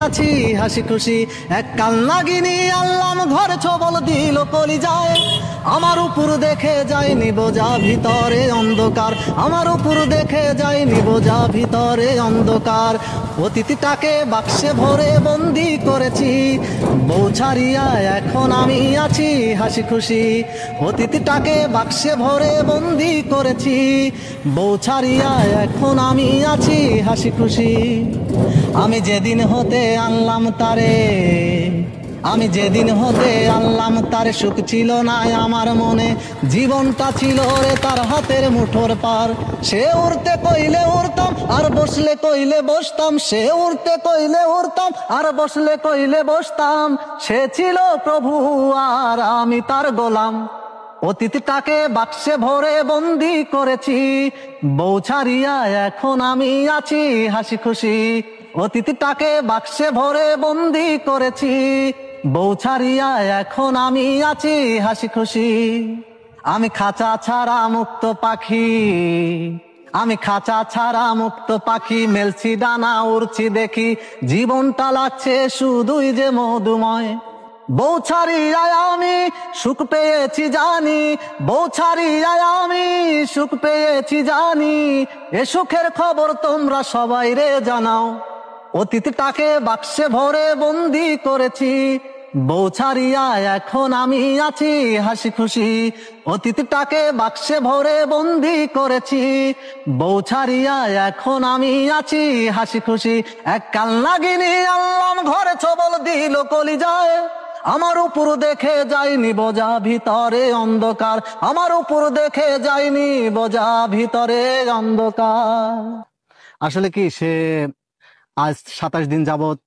আছি হাসি খুশি এক কাল নাগিনী আল্লাম ঘরে ছবল দিল কলিজায়। আমার উপর দেখে যায়নি বোঝা ভিতরে অন্ধকার, আমার উপর দেখে যায়নি বোঝা ভিতরে অন্ধকার। অতিথিটাকে বাক্সে ভরে বন্দি করেছি, বউ ছাড়িয়া এখন আমি আছি হাসি খুশি। অতিথিটাকে বাক্সে ভরে বন্দি করেছি, বউ ছাড়িয়া এখন আমি আছি হাসি খুশি। আমি যেদিন হতে আনলাম তারে, আমি যেদিন হতে আনলাম তারে, সুখ ছিল না আমার মনে, জীবনটা ছিল রে তার হাতের মুঠোর পার। সে উড়তে কইলে উড়তাম আর বসলে কইলে বসতাম, সে উড়তে কইলে উড়তাম আর বসলে কইলে বসতাম। সে ছিল প্রভু আর আমি তার গোলাম। অতিথিটাকে বাক্সে ভরে বন্দি করেছি, বউ ছাড়িয়া এখন আমি আছি হাসি খুশি। অতিথিটাকে বাক্সে ভরে বন্দি করেছি, বউ ছাড়িয়া এখন আমি আছি হাসি খুশি। আমি খাঁচা ছাড়া মুক্ত পাখি, আমি খাঁচা ছাড়া মুক্ত পাখি, মেলছি ডানা উড়ছি দেখি, জীবনটা লাগছে শুধুই যে মধুময়। বউ ছাড়িয়ায় আমি সুখ পেয়েছি জানি, বউ ছাড়িয়ায় আমি সুখ পেয়েছি জানি, এ সুখের খবর তোমরা সবাই রে জানাও। অতিথিটাকে বাক্সে ভরে বন্দি করেছি, বউ ছাড়িয়া এখন আমি আছি হাসি খুশি। অতিথিটাকে বাক্সে ভরে বন্দি করেছি, বউ ছাড়িয়া এখন আমি আছি হাসি খুশি। এক কাল নাগিনী আল্লাম ঘরে ছবল দিল কলিজায়। আমার উপর দেখে যায়নি বোঝা ভিতরে অন্ধকার, আমার উপর দেখে যায়নি বোঝা ভিতরে অন্ধকার। আসলে কি সে আজ 27 দিন যাবত